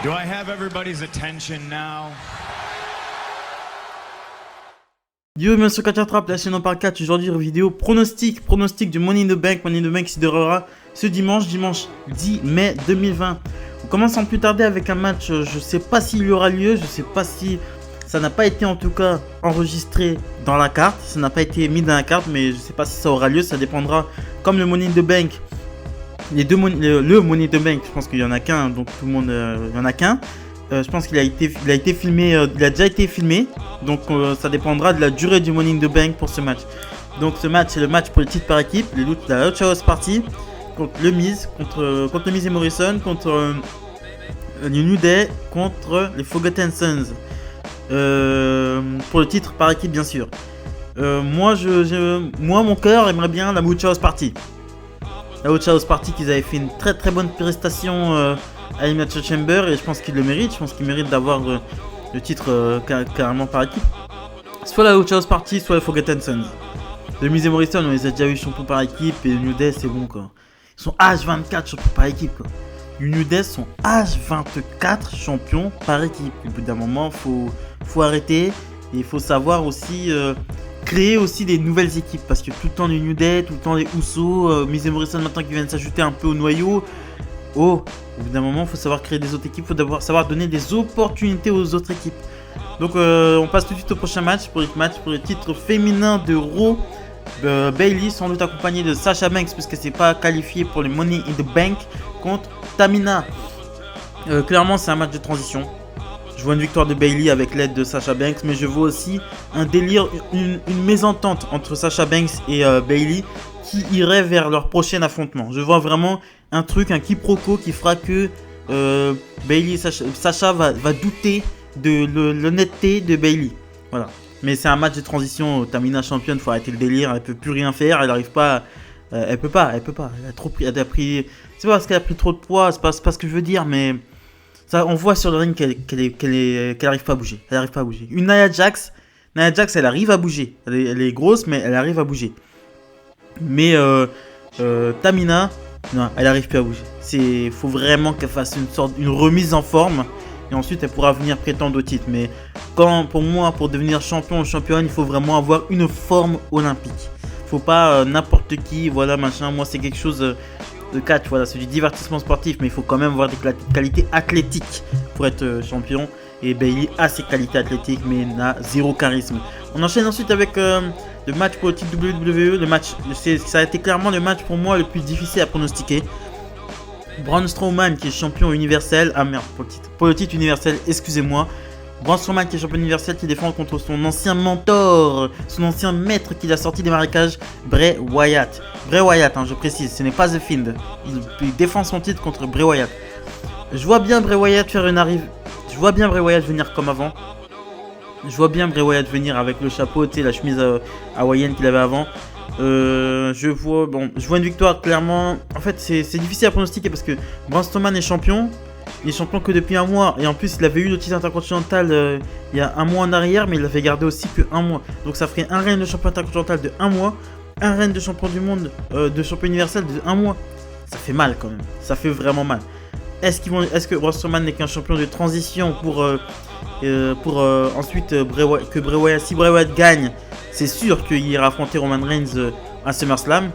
Do I have everybody's attention now? Yo, bien sûr, Catch Trap, la chaîne en parle 4. Aujourd'hui, vidéo pronostic du Money in the Bank. Money in the Bank qui déroulera ce dimanche 10 mai 2020. On commence sans plus tarder avec un match. Je sais pas s'il y aura lieu, je sais pas si ça n'a pas été en tout cas enregistré dans la carte. Ça n'a pas été mis dans la carte, mais je sais pas si ça aura lieu. Ça dépendra, comme le Money in the Bank. Le Money in the Bank, je pense qu'il y en a qu'un, donc tout le monde, il y en a qu'un. Je pense qu'il a été filmé, il a déjà été filmé, donc ça dépendra de la durée du Money in the Bank pour ce match. Donc ce match, c'est le match pour le titre par équipe, la Lucha House Party contre le Miz, contre le Miz et Morrison, contre le New Day, contre les Forgotten Sons, pour le titre par équipe bien sûr. Moi mon cœur aimerait bien la Lucha House Party. La Lucha House Party qu'ils avaient fait une très très bonne prestation à Elimination Chamber et je pense qu'ils le méritent. Je pense qu'ils méritent d'avoir le titre carrément par équipe. Soit la Lucha House Party, soit les Forgotten Sons. Le Miz et Morrison, on les a déjà eu champions par équipe et le New Day c'est bon quoi. Ils sont H24 champions par équipe quoi. Les New Day sont H24 champions par équipe. Au bout d'un moment, faut arrêter et il faut savoir aussi créer aussi des nouvelles équipes parce que tout le temps les New Day, tout le temps les Usos, Miz et Morrison maintenant qui viennent s'ajouter un peu au noyau. Au bout d'un moment, il faut savoir créer des autres équipes, il faut savoir donner des opportunités aux autres équipes. Donc on passe tout de suite au prochain match pour le titre féminin de Raw. Bayley sans doute accompagné de Sasha Banks puisque c'est pas qualifié pour les Money in the Bank contre Tamina. Clairement c'est un match de transition. Je vois une victoire de Bayley avec l'aide de Sasha Banks, mais je vois aussi un délire, une mésentente entre Sasha Banks et Bayley qui irait vers leur prochain affrontement. Je vois vraiment un truc, un quiproquo qui fera que Bayley, Sasha va douter de l'honnêteté de Bayley. Voilà. Mais c'est un match de transition. Tamina championne, faut arrêter le délire. Elle peut plus rien faire. Elle arrive pas. Elle peut pas. Elle a trop pris. Elle a pris. C'est pas parce qu'elle a pris trop de poids. C'est pas ce que je veux dire, mais ça, on voit sur le ring qu'elle arrive pas à bouger. Elle arrive pas à bouger. Une Nia Jax, elle arrive à bouger. Elle est grosse, mais elle arrive à bouger. Mais Tamina, non, elle arrive plus à bouger. Faut vraiment qu'elle fasse une remise en forme. Et ensuite, elle pourra venir prétendre au titre. Mais pour moi, pour devenir champion ou championne, il faut vraiment avoir une forme olympique. Faut pas n'importe qui, voilà, machin. Moi, c'est quelque chose de catch, voilà, c'est du divertissement sportif. Mais il faut quand même avoir des qualités athlétiques pour être champion. Et Bayley a ses qualités athlétiques, mais n'a zéro charisme. On enchaîne ensuite avec le match pour le titre WWE. Ça a été clairement le match pour moi le plus difficile à pronostiquer. Braun Strowman qui est champion universel. Ah merde, pour le titre universel, excusez-moi. Braun Strowman qui est champion universel qui défend contre son ancien mentor, son ancien maître qui l'a sorti des marécages, Bray Wyatt. Bray Wyatt, je précise, ce n'est pas The Fiend. Il défend son titre contre Bray Wyatt. Je vois bien Bray Wyatt faire une arrivée. Je vois bien Bray Wyatt venir comme avant. Je vois bien Bray Wyatt venir avec le chapeau, la chemise hawaïenne qu'il avait avant. Je vois une victoire clairement. En fait, c'est difficile à pronostiquer parce que Braun Strowman est champion. Il est champion que depuis un mois. Et en plus, il avait eu le titre intercontinental il y a un mois en arrière, mais il l'avait gardé aussi que un mois. Donc ça ferait un règne de champion intercontinental de un mois, un règne de champion du monde, de champion universel de un mois. Ça fait mal quand même. Ça fait vraiment mal. Est-ce que Braun Strowman n'est qu'un champion de transition pour ensuite que Bray Wyatt, si Bray Wyatt gagne, c'est sûr qu'il ira affronter Roman Reigns à SummerSlam.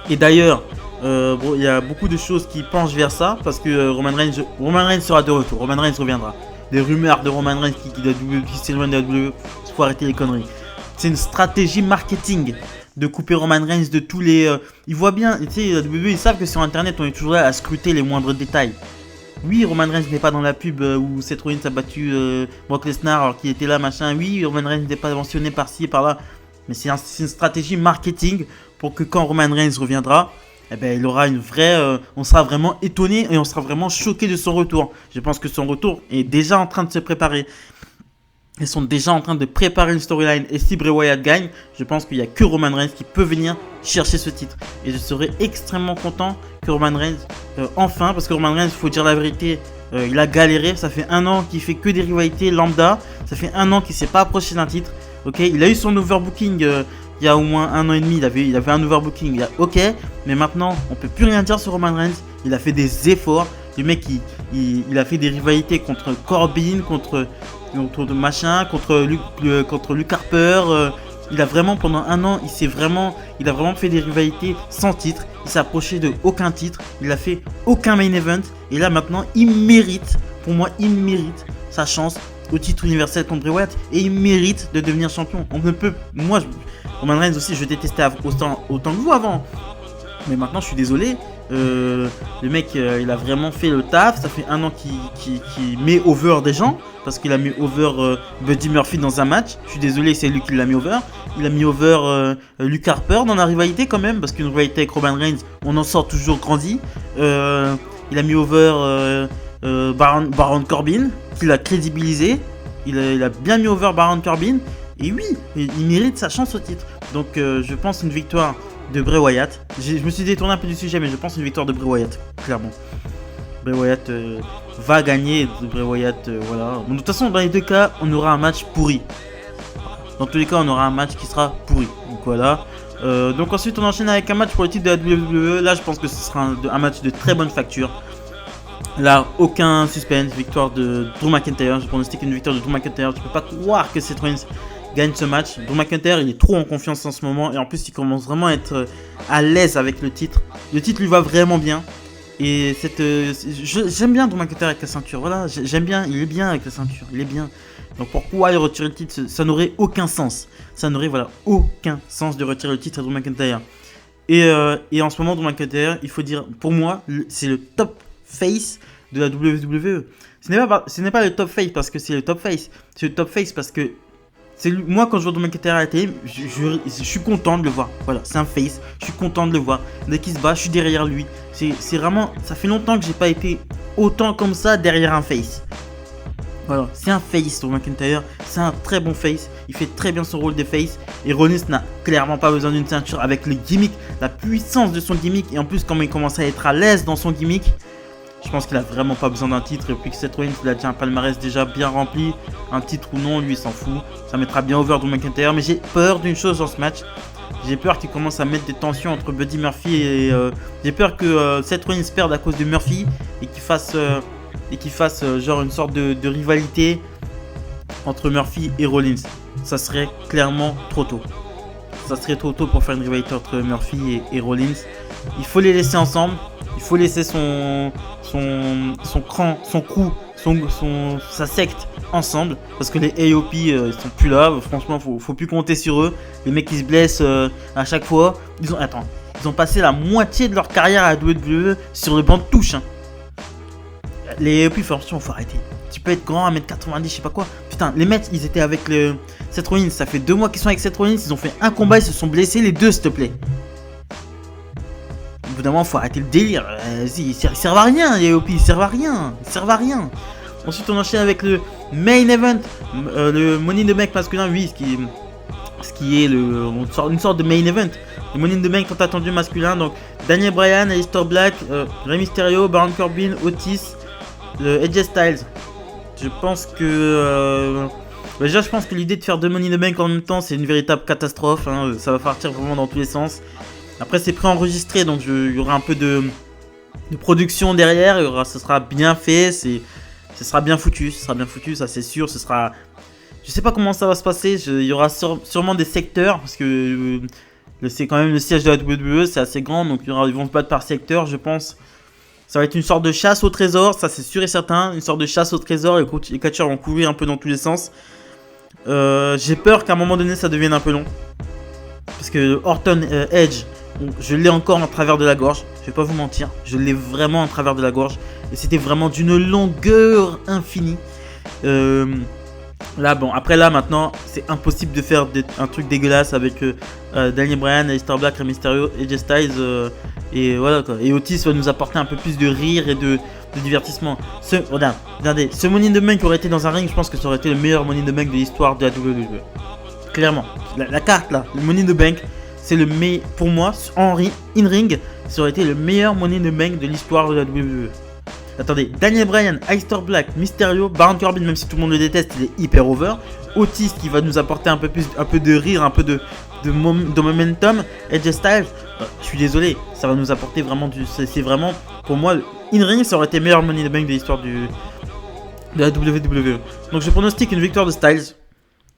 Et d'ailleurs, il y a beaucoup de choses qui penchent vers ça parce que Roman Reigns sera de retour. Roman Reigns reviendra. Des rumeurs de Roman Reigns qui s'éloigne de la WWE, il faut arrêter les conneries. C'est une stratégie marketing de couper Roman Reigns de tous les. Ils voient bien, tu sais, la WWE, ils savent que sur internet on est toujours là à scruter les moindres détails. Oui, Roman Reigns n'est pas dans la pub où Seth Rollins a battu Brock Lesnar alors qu'il était là, machin. Oui, Roman Reigns n'est pas mentionné par-ci et par-là. Mais c'est une stratégie marketing pour que quand Roman Reigns reviendra, eh ben, il aura une vraie. On sera vraiment étonné et on sera vraiment choqué de son retour. Je pense que son retour est déjà en train de se préparer. Ils sont déjà en train de préparer une storyline. Et si Bray Wyatt gagne, je pense qu'il n'y a que Roman Reigns qui peut venir chercher ce titre. Et je serais extrêmement content que Roman Reigns, enfin, parce que Roman Reigns, il faut dire la vérité, il a galéré. Ça fait un an qu'il fait que des rivalités lambda. Ça fait un an qu'il ne s'est pas approché d'un titre. Okay, il a eu son overbooking il y a au moins un an et demi. Il avait un overbooking. Ok, mais maintenant, on ne peut plus rien dire sur Roman Reigns. Il a fait des efforts. Le mec, il a fait des rivalités contre Corbin, contre machin, contre Luke Harper. Il a vraiment, pendant un an, il a vraiment fait des rivalités sans titre. Il s'est approché de aucun titre. Il a fait aucun main event. Et là, maintenant, pour moi, il mérite sa chance au titre universel contre Bray Wyatt. Et il mérite de devenir champion. Roman Reigns aussi, je détestais autant que vous avant. Mais maintenant, je suis désolé. Le mec, il a vraiment fait le taf. Ça fait un an qu'il met over des gens. Parce qu'il a mis over Buddy Murphy dans un match. Je suis désolé, c'est lui qui l'a mis over. Il a mis over Luke Harper dans la rivalité quand même. Parce qu'une rivalité avec Roman Reigns, on en sort toujours grandi. Il a mis over Baron Corbin, qu'il a crédibilisé. Il a bien mis over Baron Corbin. Et oui, il mérite sa chance au titre. Donc je pense une victoire de Bray Wyatt. Je me suis détourné un peu du sujet, mais je pense une victoire de Bray Wyatt, clairement. Bray Wyatt va gagner. Bray Wyatt, voilà. Donc, de toute façon, dans les deux cas, on aura un match pourri. Dans tous les cas, on aura un match qui sera pourri. Donc voilà. Donc ensuite, on enchaîne avec un match pour le titre de la WWE. Là, je pense que ce sera un match de très bonne facture. Là, aucun suspense. Victoire de Drew McIntyre. Je pronostique une victoire de Drew McIntyre. Je peux pas croire que Seth Rollins gagne ce match. Drew McIntyre, il est trop en confiance en ce moment. Et en plus, il commence vraiment à être à l'aise avec le titre. Le titre lui va vraiment bien. Et j'aime bien Drew McIntyre avec la ceinture. Voilà, j'aime bien. Il est bien avec la ceinture. Il est bien. Donc pourquoi il retirer le titre? Ça n'aurait aucun sens. Ça n'aurait aucun sens de retirer le titre à Drew McIntyre. Et en ce moment, Drew McIntyre, il faut dire, pour moi, c'est le top face de la WWE. Ce n'est pas le top face parce que c'est le top face. C'est le top face parce que moi, quand je vois Drew McIntyre à la télé, je suis content de le voir. Voilà, c'est un face. Je suis content de le voir. Dès qu'il se bat, je suis derrière lui. C'est vraiment. Ça fait longtemps que j'ai pas été autant comme ça derrière un face. Voilà, c'est un face, Drew McIntyre. C'est un très bon face. Il fait très bien son rôle de face. Et Rollins n'a clairement pas besoin d'une ceinture avec le gimmick, la puissance de son gimmick. Et en plus, quand il commence à être à l'aise dans son gimmick, je pense qu'il a vraiment pas besoin d'un titre. Et puis que Seth Rollins, il a déjà un palmarès déjà bien rempli. Un titre ou non, lui, il s'en fout. Ça mettra bien over Drew McIntyre. Mais j'ai peur d'une chose dans ce match. J'ai peur qu'il commence à mettre des tensions entre Buddy Murphy et... j'ai peur que Seth Rollins perde à cause de Murphy. Et qu'il fasse genre une sorte de rivalité entre Murphy et Rollins. Ça serait clairement trop tôt. Ça serait trop tôt pour faire une rivalité entre Murphy et Rollins. Il faut les laisser ensemble. Il faut laisser son cran, son crew, sa secte ensemble. Parce que les AOP ils sont plus là. Franchement, faut plus compter sur eux. Les mecs qui se blessent à chaque fois. Ils ont passé la moitié de leur carrière à la WWE sur le banc de touche. Hein. Les AOP, franchement, faut arrêter. Tu peux être grand, 1m90, je sais pas quoi. Putain, les mecs, ils étaient avec Seth Rollins. Ça fait 2 mois qu'ils sont avec Seth Rollins. Ils ont fait un combat, ils se sont blessés les deux, s'il te plaît. Au bout d'un moment, faut arrêter le délire. Ils servent à rien, les AOP, ils servent à rien. Ensuite, on enchaîne avec le main event. Le Money in the Bank masculin, oui, ce qui est une sorte de main event. Le Money in the Bank tant attendu masculin. Donc, Daniel Bryan, Aleister Black, Rey Mysterio, Baron Corbin, Otis, AJ Styles. Je pense que déjà je pense que l'idée de faire 2 Money in the Bank en même temps, c'est une véritable catastrophe. Hein. Ça va partir vraiment dans tous les sens. Après, c'est préenregistré, donc il y aura un peu de production derrière. Ça sera bien fait. Ce sera bien foutu, ça c'est sûr. Je sais pas comment ça va se passer. Il y aura sûrement des secteurs parce que c'est quand même le siège de la WWE, c'est assez grand, donc ils vont se battre par secteur, je pense. Ça va être une sorte de chasse au trésor, ça c'est sûr et certain. Une sorte de chasse au trésor, les catcheurs vont courir un peu dans tous les sens. J'ai peur qu'à un moment donné ça devienne un peu long. Parce que Orton Edge, je l'ai encore en travers de la gorge. Je vais pas vous mentir, je l'ai vraiment en travers de la gorge. Et c'était vraiment d'une longueur infinie. Là, bon, après là, maintenant, c'est impossible de faire un truc dégueulasse avec Daniel Bryan, Aleister Black, Rey Mysterio, AJ Styles. Et voilà quoi. Et Otis va nous apporter un peu plus de rire et de divertissement. Regardez, ce Money in the Bank aurait été dans un ring, je pense que ça aurait été le meilleur Money in the Bank de l'histoire de la WWE. Clairement. La carte là, le Money in the Bank, c'est le meilleur. Pour moi, in-ring, ça aurait été le meilleur Money in the Bank de l'histoire de la WWE. Attendez, Daniel Bryan, Aleister Black, Mysterio, Baron Corbin, même si tout le monde le déteste, il est hyper over. Otis qui va nous apporter un peu de rire, un peu de momentum. AJ Styles, je suis désolé, ça va nous apporter vraiment c'est vraiment Pour moi, in-ring, ça aurait été meilleur Money in the Bank de l'histoire de la WWE. Donc je pronostique une victoire de Styles.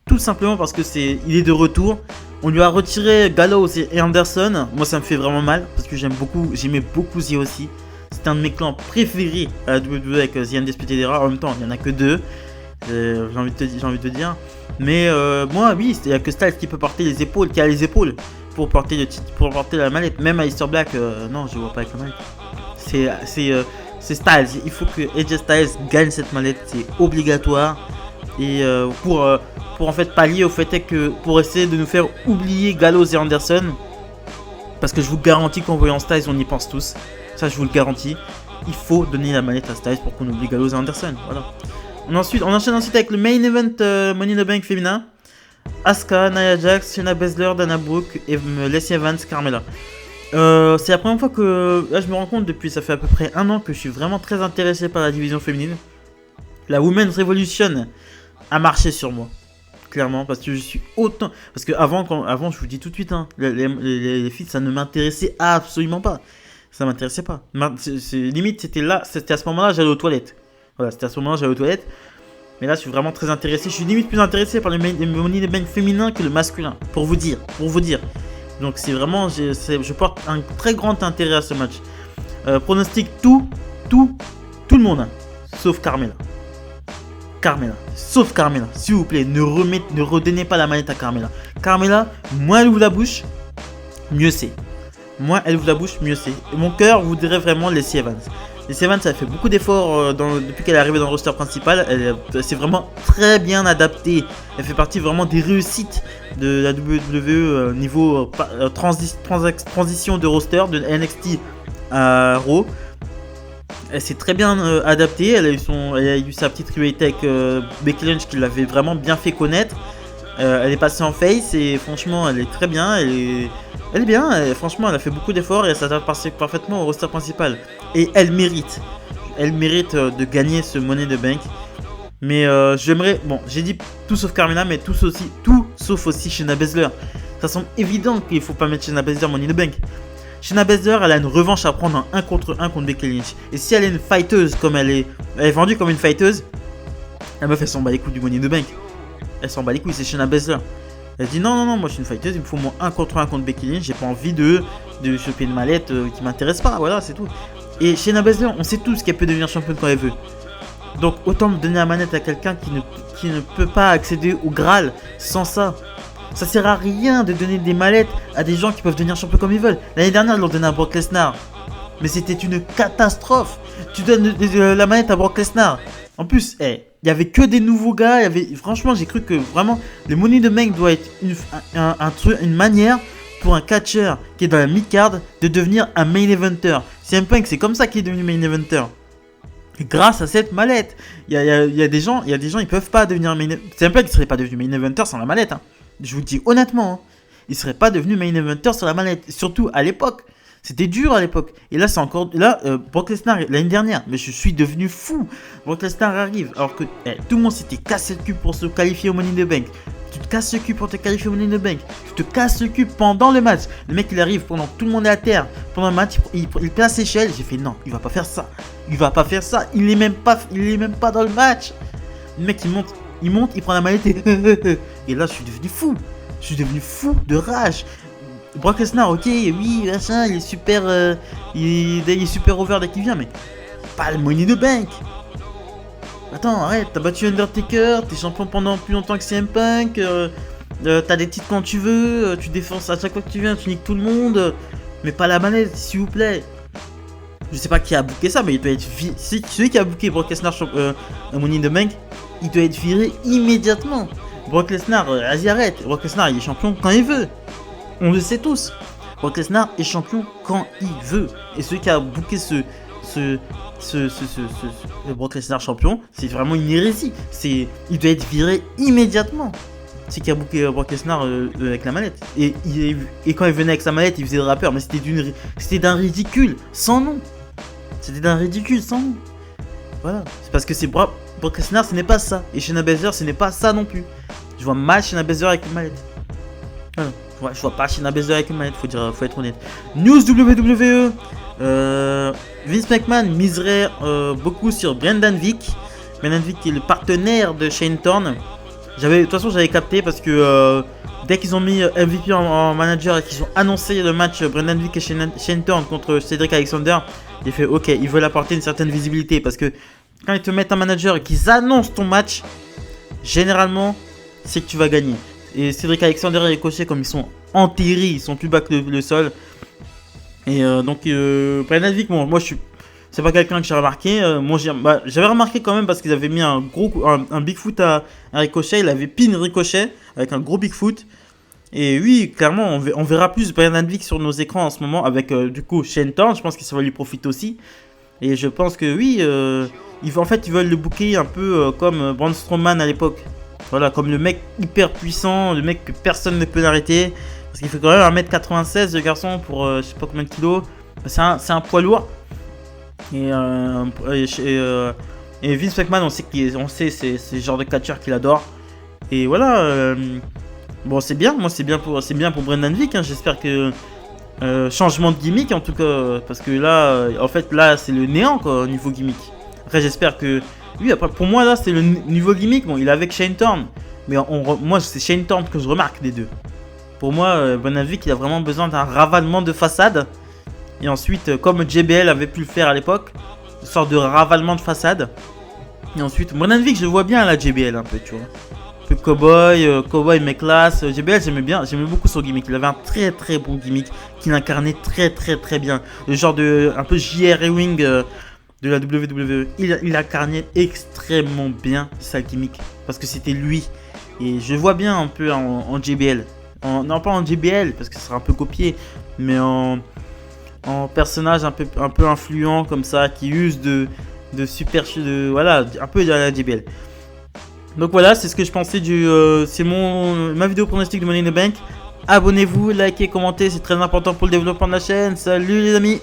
Tout simplement parce que il est de retour. On lui a retiré Gallows et Anderson. Moi, ça me fait vraiment mal parce que j'aimais beaucoup The aussi. C'est un de mes clans préférés à la WWE avec The Undisputed Era. En même temps, il n'y en a que 2. J'ai envie de te dire. Mais moi, oui, il n'y a que Styles qui peut porter les épaules, qui a les épaules pour porter la mallette. Même Aleister Black, non, je vois pas avec la mallette. C'est Styles. Il faut que AJ Styles gagne cette mallette. C'est obligatoire. Et pour en fait pallier au fait que pour essayer de nous faire oublier Gallows et Anderson. Parce que je vous garantis qu'en voyant Styles, on y pense tous. Ça, je vous le garantis. Il faut donner la manette à Styles pour qu'on oublie Gallows et Anderson. Voilà. On enchaîne ensuite avec le main event Money in the Bank féminin. Asuka, Nia Jax, Shayna Baszler, Dana Brooke et Lacey Evans, Carmella. C'est la première fois que là je me rends compte depuis ça fait à peu près 1 an que je suis vraiment très intéressé par la division féminine. La Women's Revolution a marché sur moi. Clairement, parce que je suis autant. Parce que avant, je vous dis tout de suite, hein, les filles, ça ne m'intéressait absolument pas. Ça m'intéressait pas. Limite, c'était à ce moment-là, j'allais aux toilettes. Voilà, c'était à ce moment-là, j'allais aux toilettes. Mais là, je suis vraiment très intéressé. Je suis limite plus intéressé par les Money in the Bank féminins que le masculin. Pour vous dire. Donc, c'est vraiment. Je porte un très grand intérêt à ce match. Pronostic tout le monde. Hein, sauf Carmella. Sauf Carmella, s'il vous plaît, ne redonnez pas la manette à Carmella. Carmella, moins elle ouvre la bouche, mieux c'est. Et mon cœur voudrait vraiment Lacey Evans. Lacey Evans, elle fait beaucoup d'efforts depuis qu'elle est arrivée dans le roster principal. Elle s'est vraiment très bien adaptée. Elle fait partie vraiment des réussites de la WWE niveau transition de roster de NXT à Raw. Elle s'est très bien adaptée, elle a eu sa petite rivalité avec Becky Lynch qui l'avait vraiment bien fait connaître. Elle est passée en face et franchement elle est très bien, elle est bien, franchement elle a fait beaucoup d'efforts et elle s'adapte parfaitement au roster principal. Et elle mérite de gagner ce Money in the Bank. Mais j'aimerais, bon j'ai dit tout sauf Carmella mais tout sauf aussi Shayna Baszler. Ça semble évident qu'il faut pas mettre Shayna Baszler Money in the Bank. Shayna Baszler, elle a une revanche à prendre en 1 contre 1 contre Becky Lynch. Et si elle est une fighteuse comme elle est vendue comme une fighteuse, la meuf elle s'en bat les couilles du Money in the Bank. Elle s'en bat les couilles, c'est Shayna Baszler. Elle dit non, moi je suis une fighteuse, il me faut mon 1 contre 1 contre Becky Lynch, j'ai pas envie de choper une mallette qui m'intéresse pas, voilà c'est tout. Et Shayna Baszler, on sait tous qu'elle peut devenir championne quand elle veut. Donc autant me donner la manette à quelqu'un qui ne peut pas accéder au Graal sans ça. Ça sert à rien de donner des mallettes à des gens qui peuvent devenir champions comme ils veulent. L'année dernière, ils l'ont donné à Brock Lesnar. Mais c'était une catastrophe. Tu donnes la manette à Brock Lesnar. En plus, il y avait que des nouveaux gars. Franchement, j'ai cru que vraiment, le Money in the Bank doit être une manière pour un catcheur qui est dans la mid-card de devenir un main eventer. CM Punk, c'est comme ça qu'il est devenu main eventer. Grâce à cette mallette. Il y a des gens, ils peuvent pas devenir main eventer. CM Punk ne serait pas devenu main eventer sans la mallette. Hein. Je vous dis honnêtement, hein, il serait pas devenu main eventer sur la mallette. Surtout à l'époque. C'était dur à l'époque. Et là, c'est encore. Là, Brock Lesnar, l'année dernière, mais je suis devenu fou. Brock Lesnar arrive. Alors que tout le monde s'était cassé le cul pour se qualifier au Money in the Bank. Tu te casses le cul pour te qualifier au Money in the Bank. Tu te casses le cul pendant le match. Le mec, il arrive pendant que tout le monde est à terre. Pendant le match, il place l'échelle. J'ai fait non, il va pas faire ça. Il est même pas dans le match. Le mec, il monte, il prend la mallette et là, je suis devenu fou. Je suis devenu fou de rage. Brock Lesnar, ok, oui, machin, il est super, il est super over dès qu'il vient, mais pas le Money in the Bank. Attends, arrête, t'as battu Undertaker, t'es champion pendant plus longtemps que CM Punk, t'as des titres quand tu veux, tu défenses à chaque fois que tu viens, tu niques tout le monde, mais pas la manette, s'il vous plaît. Je sais pas qui a booké ça, mais il doit être celui qui a booké Brock Lesnar Money in the Bank, il doit être viré immédiatement. Brock Lesnar, vas-y arrête, Brock Lesnar il est champion quand il veut. On le sait tous. Brock Lesnar est champion quand il veut. Et celui qui a booké ce Brock Lesnar champion, c'est vraiment une hérésie. Il doit être viré immédiatement. C'est qui a booké Brock Lesnar avec la mallette. Et quand il venait avec sa mallette, il faisait le rappeur. Mais c'était d'un ridicule sans nom. Voilà. C'est parce que c'est Brock Lesnar, ce n'est pas ça. Et Shayna Baszler, ce n'est pas ça non plus. Je vois mal Shayna Baszler avec une mallette. Ouais, je vois pas Shayna Baszler avec une manette, faut être honnête. News WWE. Vince McMahon miserait beaucoup sur Brendan Vick. Brendan Vick qui est le partenaire de Shane Thorne. De toute façon, j'avais capté parce que dès qu'ils ont mis MVP en manager et qu'ils ont annoncé le match Brendan Vick et Shane Thorne contre Cedric Alexander, j'ai fait ok, ils veulent apporter une certaine visibilité parce que quand ils te mettent un manager et qu'ils annoncent ton match, généralement, c'est que tu vas gagner. Et Cedric Alexander et Ricochet, comme ils sont enterrés, ils sont plus bas que le sol. Et donc, Brendan Vick, bon, moi je suis. C'est pas quelqu'un que j'ai remarqué. Moi j'avais remarqué quand même parce qu'ils avaient mis un Bigfoot à Ricochet. Il avait pin Ricochet avec un gros Bigfoot. Et oui, clairement, on verra plus Brendan Vick sur nos écrans en ce moment avec du coup Shane Thorne. Je pense que ça va lui profiter aussi. Et je pense que oui, ils veulent le booker un peu comme Braun Strowman à l'époque. Voilà, comme le mec hyper puissant, le mec que personne ne peut l'arrêter. Parce qu'il fait quand même 1m96 le garçon pour je sais pas combien de kilos. C'est un poids lourd. Et Vince McMahon, on sait c'est le genre de catcheur qu'il adore. Et voilà, bon c'est bien, moi c'est bien pour Brendan Vick. Hein, j'espère que changement de gimmick en tout cas, parce que là, en fait là c'est le néant quoi au niveau gimmick. Après j'espère que lui, après pour moi là c'est le niveau gimmick. Bon, il est avec Shane Thorne, mais moi c'est Shane Thorne que je remarque des deux. Pour moi, Brendan Vick il a vraiment besoin d'un ravalement de façade. Et ensuite, comme JBL avait pu le faire à l'époque, une sorte de ravalement de façade. Et ensuite, Brendan Vick, je le vois bien à la JBL un peu, tu vois. Un peu cowboy mais classe. JBL, j'aimais beaucoup son gimmick. Il avait un très très bon gimmick qu'il incarnait très très très bien. Le genre de un peu J.R. Ewing de la WWE. Il incarnait extrêmement bien sa gimmick parce que c'était lui. Et je le vois bien un peu en JBL. Non, pas en JBL parce que ce sera un peu copié, mais en personnage un peu influent comme ça, qui use de voilà, un peu de la JBL. Donc voilà, c'est ce que je pensais c'est ma vidéo pronostic de Money in the Bank. Abonnez-vous, likez, commentez, c'est très important pour le développement de la chaîne. Salut les amis!